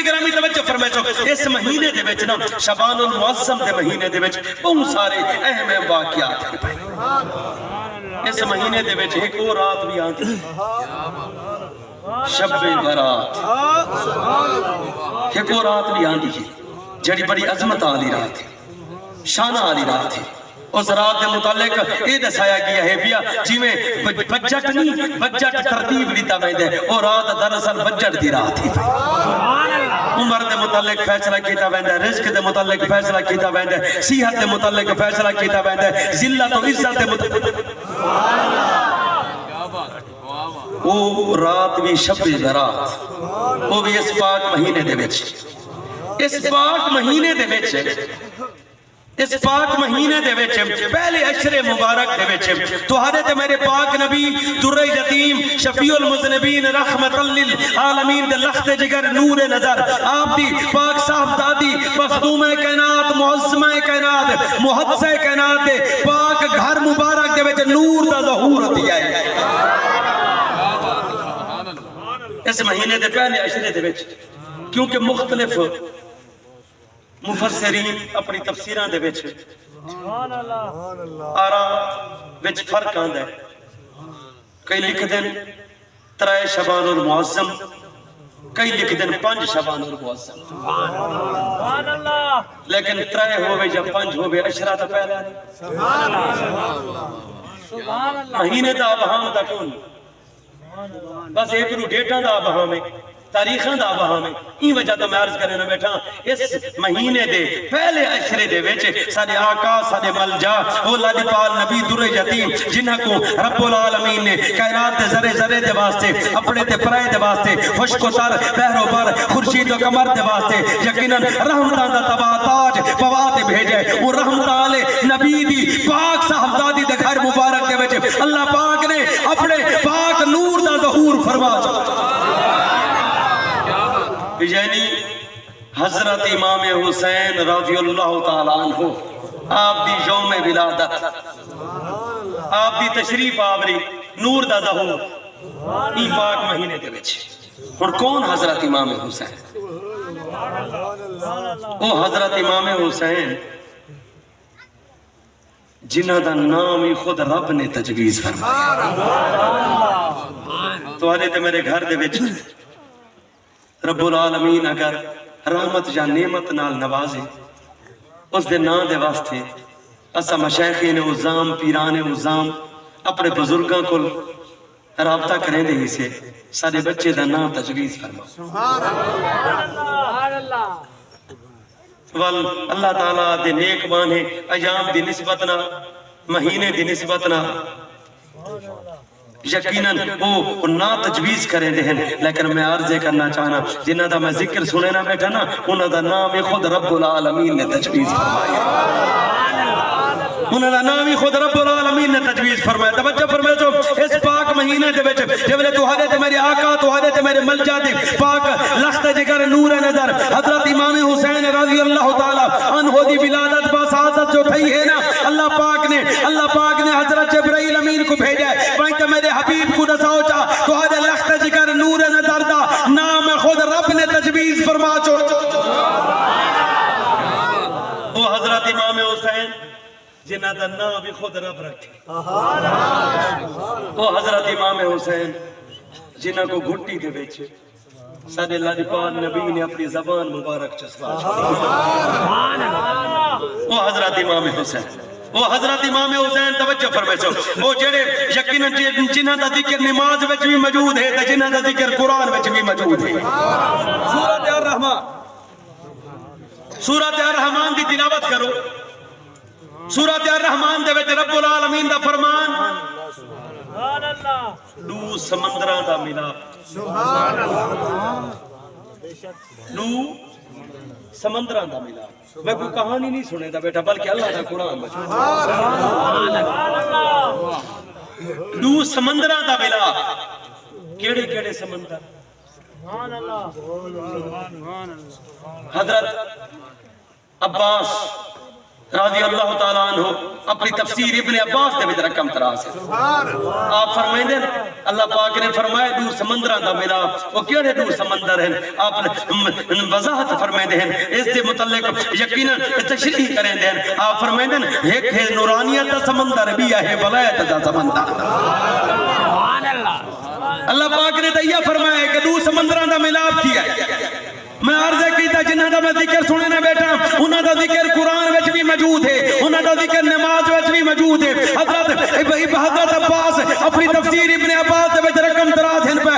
گرامی توجہ فرمائے چو اس مہینے دے وچ نا شعبان المعظم دے مہینے دے وچ بہت سارے اہم واقعات ہیں بھائی اس مہینے دے وچ ایک اور رات بھی آتی شب برات ایک اور رات بھی آتی ہے جڑی بڑی عظمت آلی رات ہے شانہ آلی رات ہے اس رات دے متعلق یہ دسایا گیا ہے بیا جی میں بجٹ نہیں بجٹ ترتیب لیتا ویندے اور رات دراصل بجٹ دی رات ہے عمر دے متعلق فیصلہ کیتا ویندے رزق دے متعلق فیصلہ کیتا ویندے صحت دے متعلق فیصلہ کیتا ویندے ذلت و عزت دے متعلق وہ رات بھی شب برات وہ بھی اس پاک مہینے دے وچ اس پاک مہینے دے وچ اس پاک مہینے دے وچ پہلے عشر مبارک دے وچ تہاڈے تے میرے پاک نبی در یتیم شفیع المذنبین رحمت للعالمین دے لخت جگر نور نظر آپ دی پاک صاحبزادی مخدومہ کائنات معظمہ کائنات محدثہ کائنات دے پاک گھر مبارک دے وچ نور دا ظہور دیا ہے اس مہینے دے پہلے عشرے دے وچ کیونکہ مختلف مفسرین اپنی تفسیران دے وچ آرا وچ فرق آندا ہے کئی لکھ دیں 3 شعبان المعظم کئی لکھ دیں 5 شعبان المعظم لیکن 3 ہوئے یا 5 ہوئے عشرہ تا پہلا مہینے دا ابہام دا کون بس ایک رو ڈیٹا دا ابہام ہے تاریخان دا ابہام ہے این وجہ تو میں عرض کرنے نہ بیٹھا اس مہینے دے پہلے عشرے دے ویچے سارے آقا سارے ملجا اولا دی پال نبی در یتیم جنہ کو رب العالمین نے کائنات دے ذرے ذرے دے واسطے اپنے دے پرائے دے واسطے خشک و تر بحر و بر خورشید و قمر دے واسطے یقیناً رحمتان دا تبا تاج پواتے بھیجے وہ رحمتان نبی دی پاک صاحبزادی دے گھر مبارک دے ویچے اللہ پاک نے اپنے پاک نور دا ظہور فرما یعنی حضرت امام حسین رضی اللہ تعالیٰ عنہ آپ دی یوم ولادت آپ دی تشریف آوری نور دا ظہور ای پاک مہینے دے وچ اور کون حضرت امام حسین وہ حضرت امام حسین جنہ دا نام ہی خود رب نے تجویز فرمایا تو آنے تے میرے گھر دے وچ رب العالمین اگر رحمت یا نعمت نال نوازے اس دے نام دے واسطے اسا مشایخین عظام پیران عظام اپنے بزرگاں کو رابطہ کریں دے ہی سے سارے بچے دا نام تجویز فرما اللہ تعالیٰ دے نیک بانے ایام دی نسبتنا مہینے دی نسبتنا یقیناً وہ نا تجویز کریں دے ہیں لیکن میں عرضے کرنا چاہنا جنہ دا میں ذکر سنے نہ بیٹھا نا انہ دا نام خود رب العالمین نے تجویز فرمایا انہ دا نام خود رب العالمین نے تجویز فرمایا توجہ فرمایا جو اس پاک مہینے دے وچ جبلے توہارے تے میرے آقا توہارے تے میرے ملجا دے پاک لخت جگر نور نظر حضرت امام حسین رضی اللہ تعالیٰ عنہ دی ولادت باسعادت جو تھی ہے نا اللہ پاک نے حضرت جبرائیل امین کو بھیجا ہے وہیں میرے حبیب کو نساؤ چاہ توہارے لخت جگر نور نظر دا نام خود رب نے تجویز فرما چھوڑ وہ حضرت امام حسین جنہ دا نام بھی خود رب رکھے وہ حضرت امام حسین جنہ کو گھٹی دے بیچے سادے اللہ دی پاک نبی نے اپنی زبان مبارک چسپا وہ حضرت امام حسین توجہ فرمائے وہ جڑے یقیناً جنہ دا ذکر نماز وچ بھی موجود ہے جنہ دا ذکر قرآن وچ بھی موجود ہے سورۃ الرحمن دی تلاوت کرو سورۃ الرحمن دے وچ رب العالمین دا فرمان سبحان اللہ دو سمندراں دا ملاپ سبحان اللہ دو سمندراں دا ملاپ میں کوئی کہانی نہیں سنے دا بیٹا بلکہ اللہ دا قرآن سبحان اللہ دو سمندراں دا ملاپ کیڑے کیڑے سمندر سبحان اللہ حضرت عباس رضی اللہ تعالیٰ عنہ اپنی تفسیر ابن عباس دے وچ رقم تراز ہے. آپ فرمائیں دیں اللہ پاک نے فرمایا دور سمندران دا ملاپ وہ کیڑے دور سمندر ہیں. آپ نے وضاحت فرمائیں دیں اس دے متعلق یقیناً تشریح کریں دیں. آپ فرمائیں دیں ایک ہے نورانیت دا سمندر بھی ہے ولایت دا سمندر. اللہ پاک نے دیا فرمایا کہ دور سمندران دا ملاپ کیا ہے. میں عرض کیتا جنہ دا میں ذکر سننے بیٹھا انہاں دا ذکر قرآن وچ بھی موجود ہے, انہاں دا ذکر نماز وچ بھی موجود ہے. حضرت عباس اپنی تفسیر ابن عباس دے وچ رقم تراز ہیں پہ